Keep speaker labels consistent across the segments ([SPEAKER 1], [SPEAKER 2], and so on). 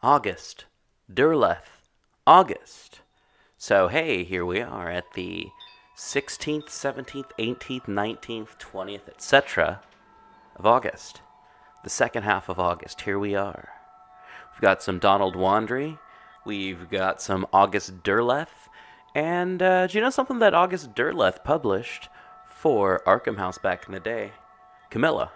[SPEAKER 1] August. Derleth. August. So, hey, here we are at the 16th, 17th, 18th, 19th, 20th, etc. of August. The second half of August. Here we are. We've got some Donald Wandry. We've got some August Derleth. And do you know something that August Derleth published for Arkham House back in the day? Carmilla.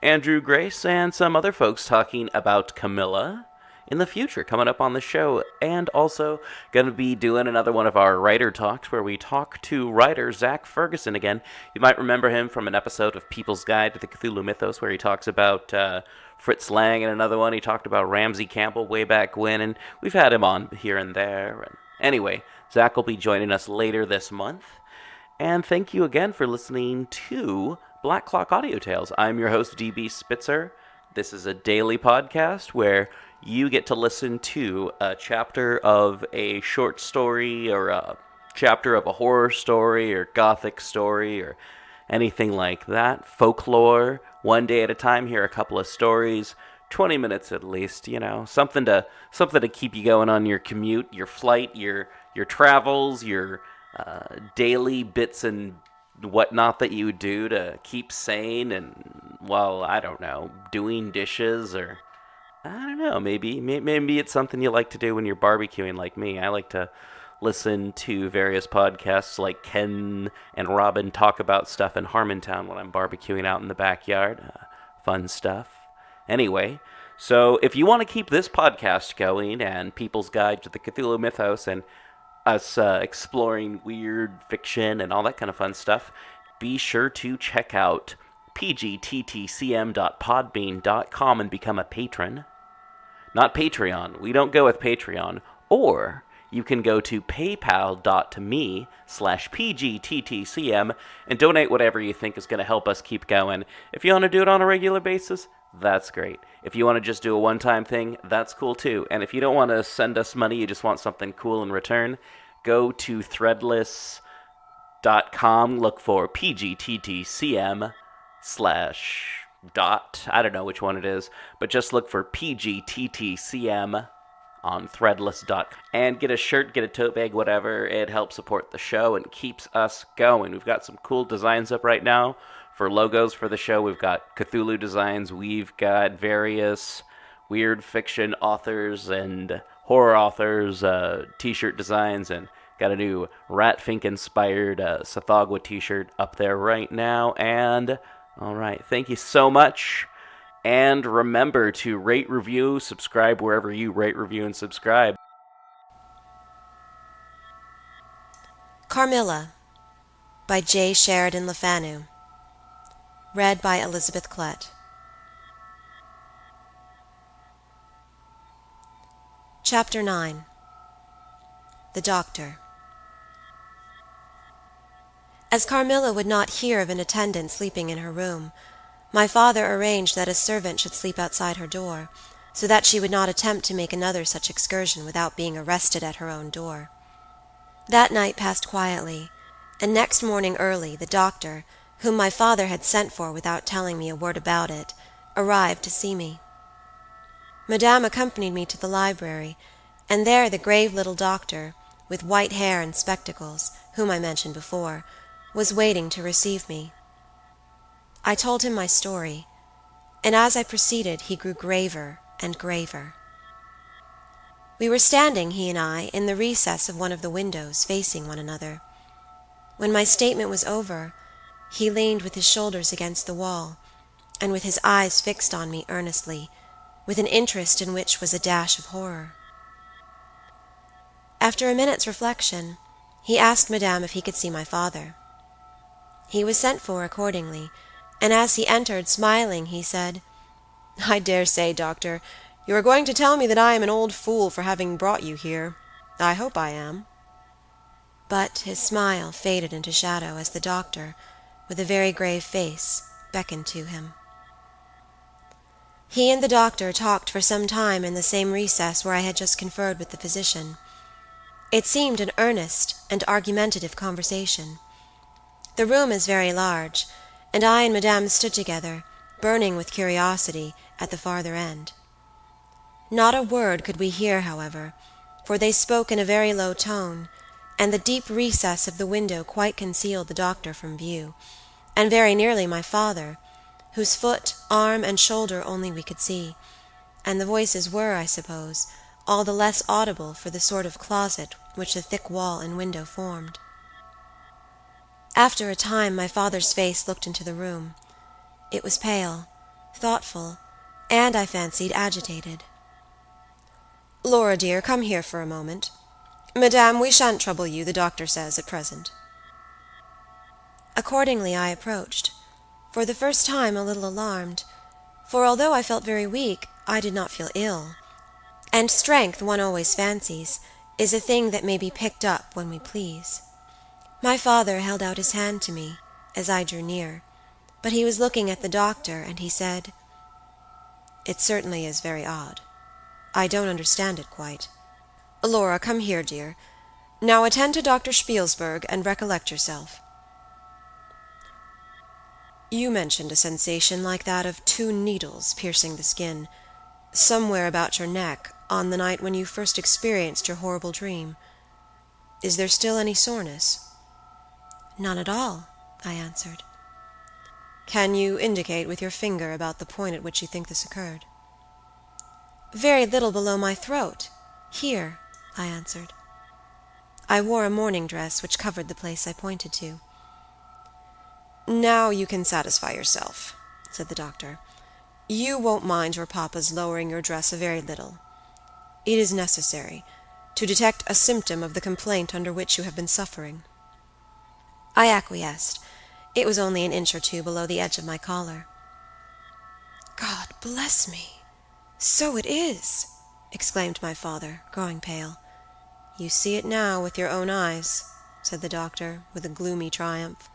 [SPEAKER 1] Andrew Grace and some other folks talking about Carmilla in the future coming up on the show, and also going to be doing another one of our writer talks where we talk to writer Zach Ferguson again. You might remember him from an episode of People's Guide to the Cthulhu Mythos where he talks about Fritz Lang, and another one he talked about Ramsey Campbell way back when, and we've had him on here and there. And anyway, Zach will be joining us later this month. And thank you again for listening to Black Clock Audio Tales. I'm your host, DB Spitzer. This is a daily podcast where you get to listen to a chapter of a short story or a chapter of a horror story or Gothic story or anything like that. Folklore, one day at a time. Hear a couple of stories, 20 minutes at least, something to keep you going on your commute, your flight, your travels, your daily bits and whatnot that you do to keep sane and, well, I don't know, doing dishes, or I don't know, maybe it's something you like to do when you're barbecuing like me. I like to listen to various podcasts like Ken and Robin talk about stuff in Harmontown when I'm barbecuing out in the backyard. Fun stuff. Anyway, so if you want to keep this podcast going and People's Guide to the Cthulhu Mythos and us exploring weird fiction and all that kind of fun stuff, be sure to check out pgttcm.podbean.com and become a patron. Not Patreon. We don't go with Patreon. Or you can go to paypal.me/pgttcm and donate whatever you think is going to help us keep going. If you want to do it on a regular basis, that's great. If you want to just do a one-time thing, that's cool too. And if you don't want to send us money, you just want something cool in return, go to threadless.com, look for pgttcm / I don't know which one it is, but just look for pgttcm on threadless.com and get a shirt, get a tote bag, whatever. It helps support the show and keeps us going. We've got some cool designs up right now for logos for the show. We've got Cthulhu designs. We've got various weird fiction authors and horror authors t-shirt designs, and got a new Ratfink inspired Sathagwa t-shirt up there right now. And all right, thank you so much. And remember to rate, review, subscribe wherever you rate, review, and subscribe.
[SPEAKER 2] Carmilla by J. Sheridan Le Fanu. Read by Elizabeth Klett. Chapter 9. The Doctor. As Carmilla would not hear of an attendant sleeping in her room, my father arranged that a servant should sleep outside her door, so that she would not attempt to make another such excursion without being arrested at her own door. That night passed quietly, and next morning early the doctor, whom my father had sent for without telling me a word about it, arrived to see me. Madame accompanied me to the library, and there the grave little doctor, with white hair and spectacles, whom I mentioned before, was waiting to receive me. I told him my story, and as I proceeded he grew graver and graver. We were standing, he and I, in the recess of one of the windows, facing one another. When my statement was over, he leaned with his shoulders against the wall, and with his eyes fixed on me earnestly, with an interest in which was a dash of horror. After a minute's reflection, he asked Madame if he could see my father. He was sent for accordingly, and as he entered, smiling, he said, "I dare say, Doctor, you are going to tell me that I am an old fool for having brought you here. I hope I am." But his smile faded into shadow as the doctor, with a very grave face, beckoned to him. He and the doctor talked for some time in the same recess where I had just conferred with the physician. It seemed an earnest and argumentative conversation. The room is very large, and I and Madame stood together, burning with curiosity, at the farther end. Not a word could we hear, however, for they spoke in a very low tone, and the deep recess of the window quite concealed the doctor from view, and very nearly my father, whose foot, arm, and shoulder only we could see, and the voices were, I suppose, all the less audible for the sort of closet which the thick wall and window formed. After a time my father's face looked into the room. It was pale, thoughtful, and, I fancied, agitated. "Laura, dear, come here for a moment. Madame, we shan't trouble you, the doctor says, at present." Accordingly I approached, for the first time a little alarmed, for although I felt very weak, I did not feel ill, and strength, one always fancies, is a thing that may be picked up when we please. My father held out his hand to me as I drew near, but he was looking at the doctor, and he said, "It certainly is very odd. I don't understand it quite. Laura, come here, dear. Now attend to Dr. Spielsberg and recollect yourself." "You mentioned a sensation like that of 2 needles piercing the skin, somewhere about your neck, on the night when you first experienced your horrible dream. Is there still any soreness?" "None at all," I answered. "Can you indicate with your finger about the point at which you think this occurred?" "Very little below my throat. Here," I answered. I wore a morning dress which covered the place I pointed to. "Now you can satisfy yourself," said the doctor. "You won't mind your papa's lowering your dress a very little. It is necessary, to detect a symptom of the complaint under which you have been suffering." I acquiesced. It was only an inch or 2 below the edge of my collar. "God bless me! So it is!" exclaimed my father, growing pale. "You see it now with your own eyes," said the doctor, with a gloomy triumph.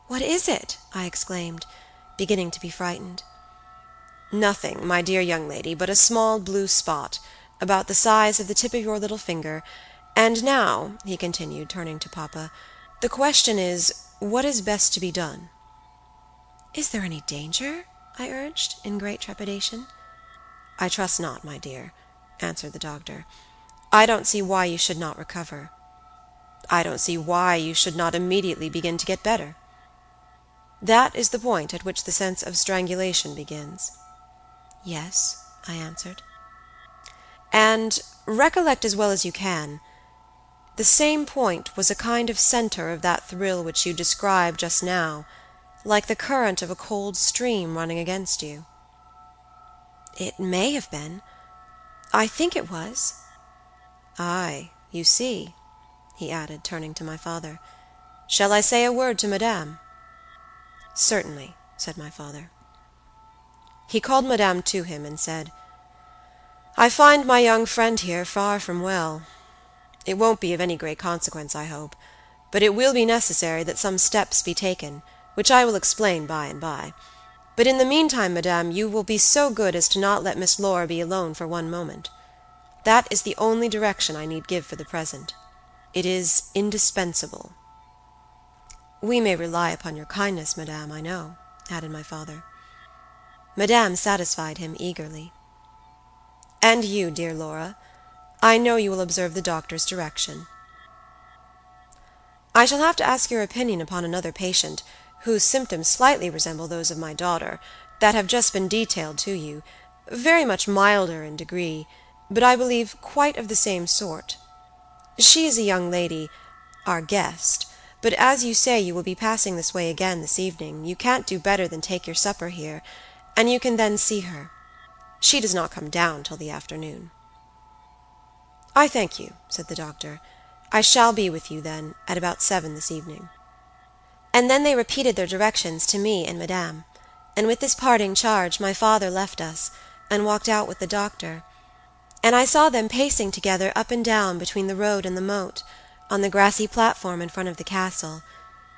[SPEAKER 2] "What is it?" I exclaimed, beginning to be frightened. "Nothing, my dear young lady, but a small blue spot, about the size of the tip of your little finger, and now," he continued, turning to papa, "the question is, what is best to be done?" "Is there any danger?" I urged, in great trepidation. "I trust not, my dear," answered the doctor. "I don't see why you should not recover. I don't see why you should not immediately begin to get better. That is the point at which the sense of strangulation begins." "Yes," I answered. "And recollect as well as you can, the same point was a kind of center of that thrill which you described just now, like the current of a cold stream running against you." "It may have been. I think it was." "Ay, you see," he added, turning to my father. "Shall I say a word to Madame?" "Certainly," said my father. He called Madame to him and said, "I find my young friend here far from well. It won't be of any great consequence, I hope, but it will be necessary that some steps be taken, which I will explain by and by. But in the meantime, Madame, you will be so good as to not let Miss Laura be alone for one moment. That is the only direction I need give for the present. It is indispensable." "We may rely upon your kindness, Madame, I know," added my father. Madame satisfied him eagerly. "And you, dear Laura, I know you will observe the doctor's direction." "I shall have to ask your opinion upon another patient, whose symptoms slightly resemble those of my daughter, that have just been detailed to you, very much milder in degree, but I believe quite of the same sort. She is a young lady, our guest, but as you say you will be passing this way again this evening, you can't do better than take your supper here, and you can then see her. She does not come down till the afternoon." "I thank you," said the doctor. "I shall be with you, then, at about 7 this evening." And then they repeated their directions to me and Madame, and with this parting charge my father left us, and walked out with the doctor, and I saw them pacing together up and down between the road and the moat, on the grassy platform in front of the castle,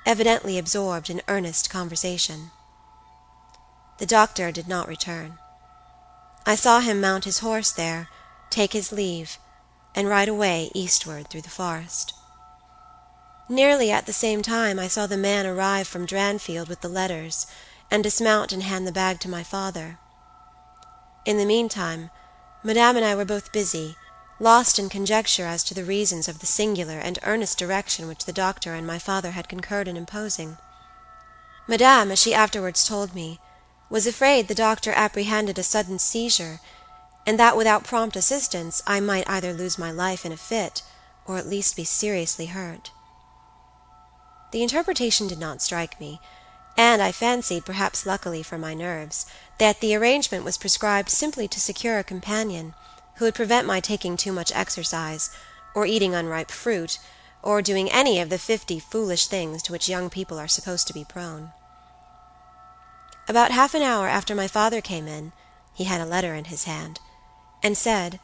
[SPEAKER 2] evidently absorbed in earnest conversation. The doctor did not return. I saw him mount his horse there, take his leave, and ride away eastward through the forest. Nearly at the same time I saw the man arrive from Dranfield with the letters, and dismount and hand the bag to my father. In the meantime, Madame and I were both busy, lost in conjecture as to the reasons of the singular and earnest direction which the doctor and my father had concurred in imposing. Madame, as she afterwards told me, was afraid the doctor apprehended a sudden seizure, and that without prompt assistance I might either lose my life in a fit, or at least be seriously hurt. The interpretation did not strike me, and I fancied, perhaps luckily for my nerves, that the arrangement was prescribed simply to secure a companion who would prevent my taking too much exercise, or eating unripe fruit, or doing any of the 50 foolish things to which young people are supposed to be prone. About half an hour after my father came in, he had a letter in his hand, and said,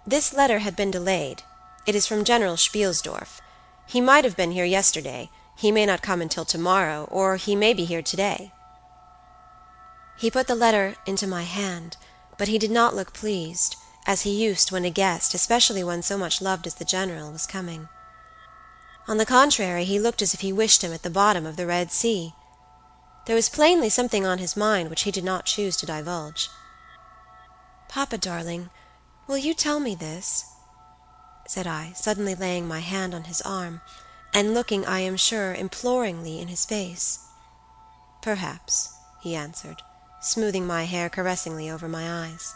[SPEAKER 2] "This letter had been delayed. It is from General Spielsdorf. He might have been here yesterday. He may not come until tomorrow, or he may be here today." He put the letter into my hand, but he did not look pleased, as he used when a guest, especially one so much loved as the General, was coming. On the contrary, he looked as if he wished him at the bottom of the Red Sea. There was plainly something on his mind which he did not choose to divulge. "Papa, darling, will you tell me this?" said I, suddenly laying my hand on his arm, and looking, I am sure, imploringly in his face. "Perhaps," he answered, smoothing my hair caressingly over my eyes.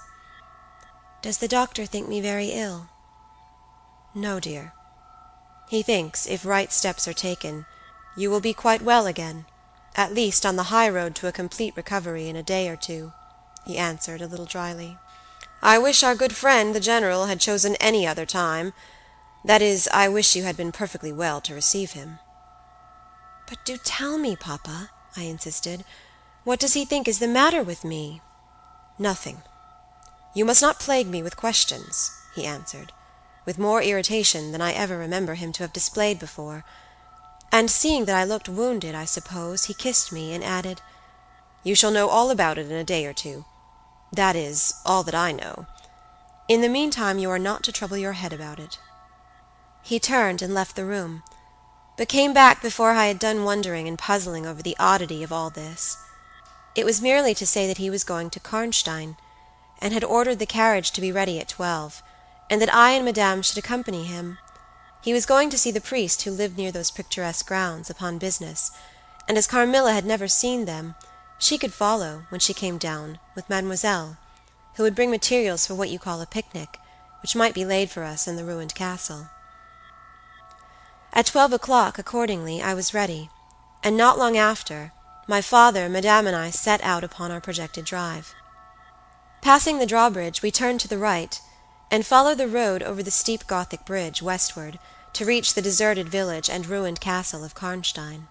[SPEAKER 2] "Does the doctor think me very ill?" "No, dear. He thinks, if right steps are taken, you will be quite well again, at least on the high road to a complete recovery in a day or two," he answered, a little dryly. "I wish our good friend, the General, had chosen any other time. That is, I wish you had been perfectly well to receive him." "But do tell me, Papa," I insisted. "What does he think is the matter with me?" "Nothing. You must not plague me with questions," he answered, with more irritation than I ever remember him to have displayed before, and seeing that I looked wounded, I suppose, he kissed me and added, "You shall know all about it in a day or two. That is, all that I know. In the meantime you are not to trouble your head about it." He turned and left the room, but came back before I had done wondering and puzzling over the oddity of all this. It was merely to say that he was going to Karnstein, and had ordered the carriage to be ready at 12, and that I and Madame should accompany him. He was going to see the priest who lived near those picturesque grounds, upon business, and as Carmilla had never seen them, she could follow, when she came down, with Mademoiselle, who would bring materials for what you call a picnic, which might be laid for us in the ruined castle. At 12 o'clock, accordingly, I was ready, and not long after, my father, Madame, and I set out upon our projected drive. Passing the drawbridge, we turned to the right, and followed the road over the steep Gothic bridge, westward, to reach the deserted village and ruined castle of Karnstein.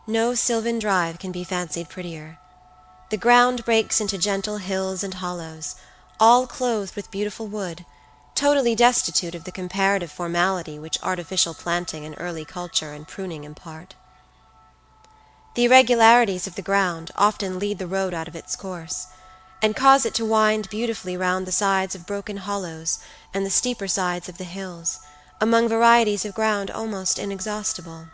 [SPEAKER 2] No sylvan drive can be fancied prettier. The ground breaks into gentle hills and hollows, all clothed with beautiful wood, totally destitute of the comparative formality which artificial planting and early culture and pruning impart. The irregularities of the ground often lead the road out of its course, and cause it to wind beautifully round the sides of broken hollows and the steeper sides of the hills, among varieties of ground almost inexhaustible.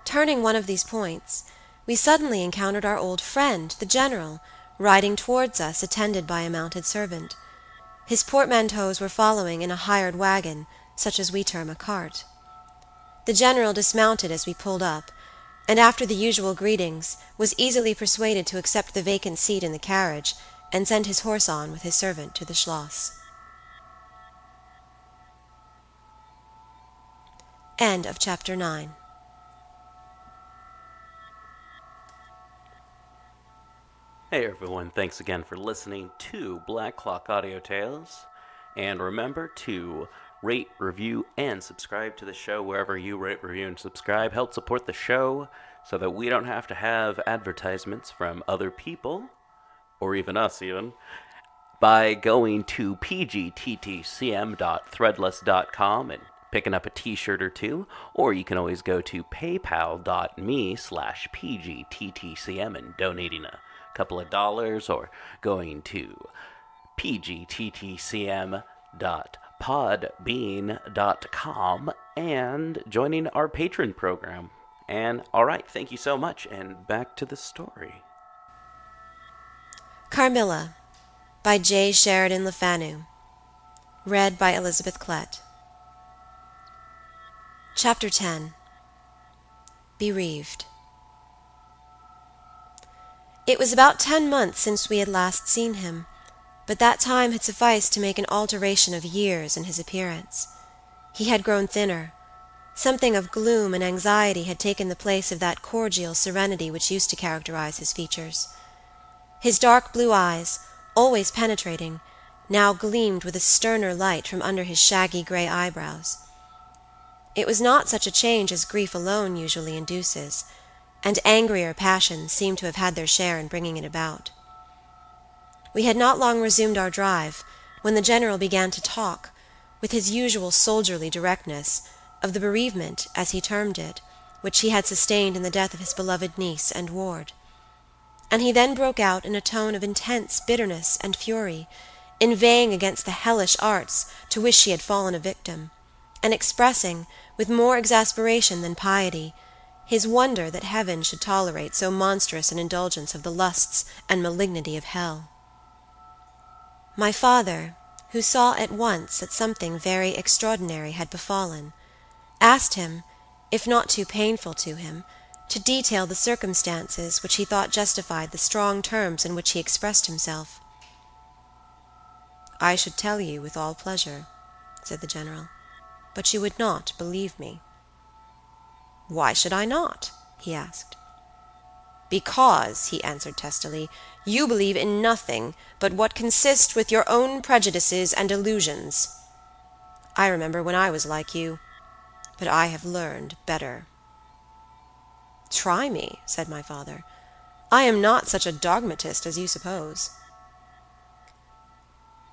[SPEAKER 2] Turning one of these points, we suddenly encountered our old friend, the General, riding towards us, attended by a mounted servant. His portmanteaus were following in a hired wagon, such as we term a cart. The General dismounted as we pulled up, and after the usual greetings, was easily persuaded to accept the vacant seat in the carriage, and send his horse on with his servant to the Schloss. End of chapter 9.
[SPEAKER 1] Hey everyone, thanks again for listening to Black Clock Audio Tales. And remember to rate, review, and subscribe to the show wherever you rate, review, and subscribe. Help support the show so that we don't have to have advertisements from other people, or even us even, by going to pgttcm.threadless.com and picking up a t-shirt or two, or you can always go to paypal.me/pgttcm and donating a couple of dollars, or going to pgttcm.podbean.com and joining our patron program. And alright, thank you so much, and back to the story.
[SPEAKER 2] Carmilla. by J. Sheridan Le Fanu. Read by Elizabeth Klett. Chapter 10. Bereaved. It was about 10 months since we had last seen him, but that time had sufficed to make an alteration of years in his appearance. He had grown thinner. Something of gloom and anxiety had taken the place of that cordial serenity which used to characterize his features. His dark blue eyes, always penetrating, now gleamed with a sterner light from under his shaggy gray eyebrows. It was not such a change as grief alone usually induces, and angrier passions seemed to have had their share in bringing it about. We had not long resumed our drive when the General began to talk, with his usual soldierly directness, of the bereavement, as he termed it, which he had sustained in the death of his beloved niece and ward. And he then broke out in a tone of intense bitterness and fury, inveighing against the hellish arts to which she had fallen a victim, and expressing, with more exasperation than piety, his wonder that heaven should tolerate so monstrous an indulgence of the lusts and malignity of hell. My father, who saw at once that something very extraordinary had befallen, asked him, if not too painful to him, to detail the circumstances which he thought justified the strong terms in which he expressed himself. "I should tell you with all pleasure," said the General, "but you would not believe me." "Why should I not?" he asked. "Because," he answered testily, "you believe in nothing but what consists with your own prejudices and illusions. I remember when I was like you, but I have learned better." "Try me," said my father. "I am not such a dogmatist as you suppose.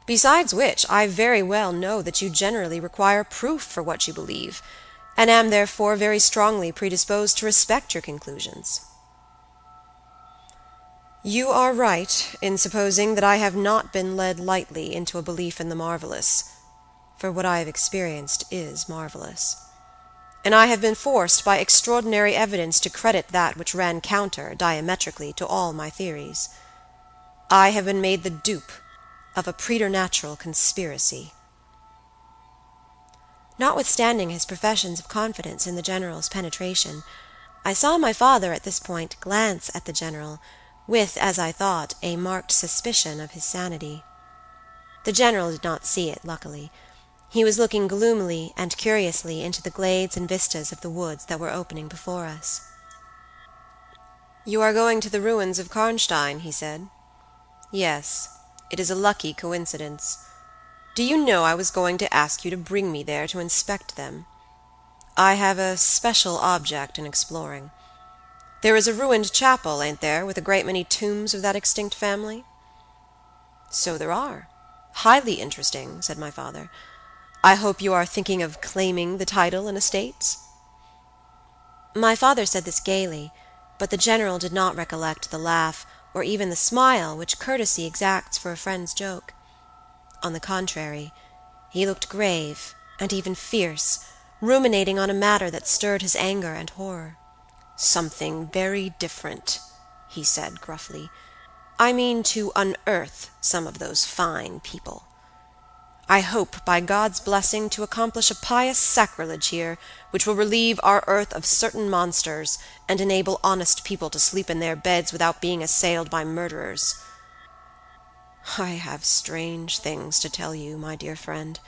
[SPEAKER 2] Besides which, I very well know that you generally require proof for what you believe, and am therefore very strongly predisposed to respect your conclusions." "You are right in supposing that I have not been led lightly into a belief in the marvelous, for what I have experienced is marvelous. And I have been forced by extraordinary evidence to credit that which ran counter, diametrically, to all my theories. I have been made the dupe of a preternatural conspiracy." Notwithstanding his professions of confidence in the General's penetration, I saw my father at this point glance at the General, with, as I thought, a marked suspicion of his sanity. The General did not see it, luckily. He was looking gloomily and curiously into the glades and vistas of the woods that were opening before us. "You are going to the ruins of Karnstein," he said. "Yes, it is a lucky coincidence. Do you know I was going to ask you to bring me there to inspect them? I have a special object in exploring. There is a ruined chapel, ain't there, with a great many tombs of that extinct family?" "So there are. Highly interesting," said my father. "I hope you are thinking of claiming the title and estates?" My father said this gaily, but the General did not recollect the laugh, or even the smile which courtesy exacts for a friend's joke. On the contrary, he looked grave and even fierce, ruminating on a matter that stirred his anger and horror. "Something very different," he said gruffly. "I mean to unearth some of those fine people. I hope, by God's blessing, to accomplish a pious sacrilege here, which will relieve our earth of certain monsters, and enable honest people to sleep in their beds without being assailed by murderers. I have strange things to tell you, my dear friend,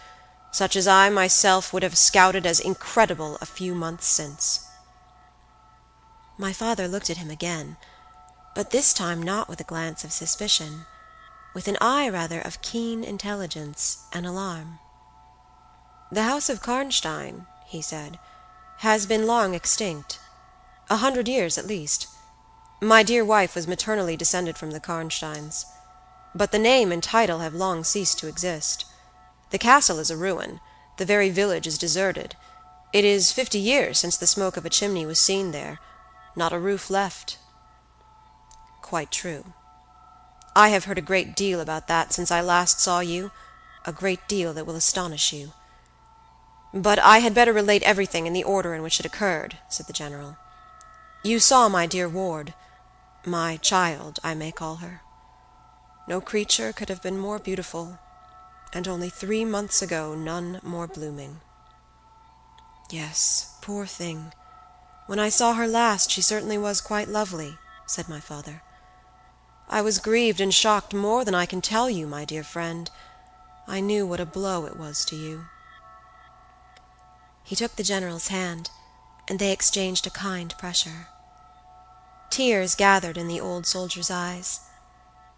[SPEAKER 2] such as I myself would have scouted as incredible a few months since." My father looked at him again, but this time not with a glance of suspicion, with an eye rather of keen intelligence and alarm. "The house of Karnstein," he said, "has been long extinct. 100 years at least. My dear wife was maternally descended from the Karnsteins. But the name and title have long ceased to exist. The castle is a ruin, the very village is deserted. It is 50 years since the smoke of a chimney was seen there, not a roof left." "Quite true. I have heard a great deal about that since I last saw you, a great deal that will astonish you. But I had better relate everything in the order in which it occurred," said the General. "You saw my dear ward, my child, I may call her." No creature could have been more beautiful, and only 3 months ago none more blooming. Yes, poor thing. When I saw her last, she certainly was quite lovely, said my father. I was grieved and shocked more than I can tell you, my dear friend. I knew what a blow it was to you. He took the General's hand, and they exchanged a kind pressure. Tears gathered in the old soldier's eyes.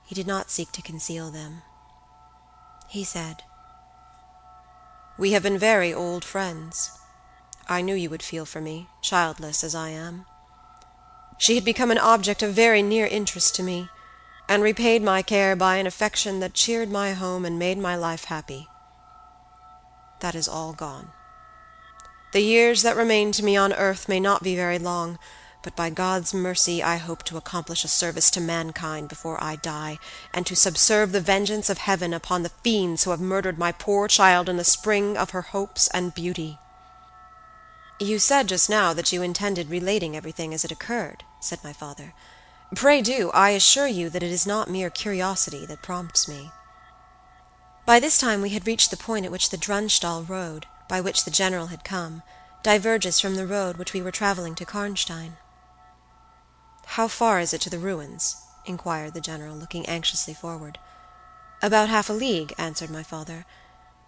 [SPEAKER 2] He did not seek to conceal them. He said, "We have been very old friends. I knew you would feel for me, childless as I am. She had become an object of very near interest to me, and repaid my care by an affection that cheered my home and made my life happy. That is all gone. The years that remain to me on earth may not be very long, but by God's mercy I hope to accomplish a service to mankind before I die, and to subserve the vengeance of heaven upon the fiends who have murdered my poor child in the spring of her hopes and beauty." "You said just now that you intended relating everything as it occurred," said my father. "Pray do. I assure you that it is not mere curiosity that prompts me." By this time we had reached the point at which the Drunstall road, by which the General had come, diverges from the road which we were traveling to Karnstein. "How far is it to the ruins?" inquired the General, looking anxiously forward. "About half a league," answered my father.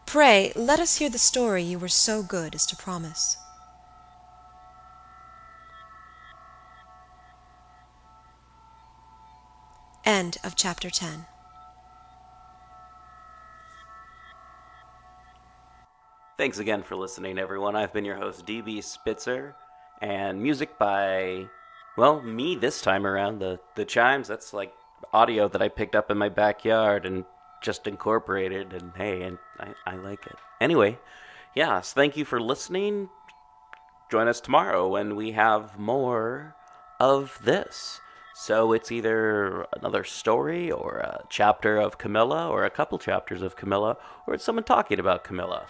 [SPEAKER 2] "Pray, let us hear the story you were so good as to promise." End of chapter 10.
[SPEAKER 1] Thanks again for listening, everyone. I've been your host, DB Spitzer, and music by, well, me this time around. The chimes, that's like audio that I picked up in my backyard and just incorporated, and hey, and I like it. Anyway, yes, thank you for listening. Join us tomorrow when we have more of this. So it's either another story or a chapter of Camilla or a couple chapters of Camilla, or it's someone talking about Camilla.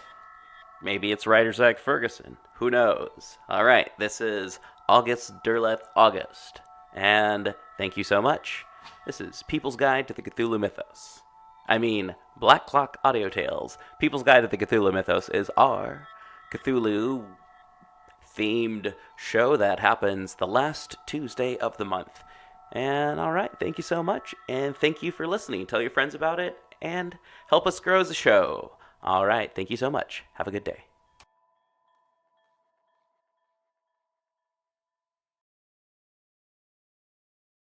[SPEAKER 1] Maybe it's writer Zach Ferguson. Who knows? All right, this is August Derleth August. And thank you so much. This is People's Guide to the Cthulhu Mythos. I mean, Black Clock Audio Tales. People's Guide to the Cthulhu Mythos is our Cthulhu-themed show that happens the last Tuesday of the month. And all right, thank you so much. And thank you for listening. Tell your friends about it and help us grow as a show. All right. Thank you so much. Have a good day.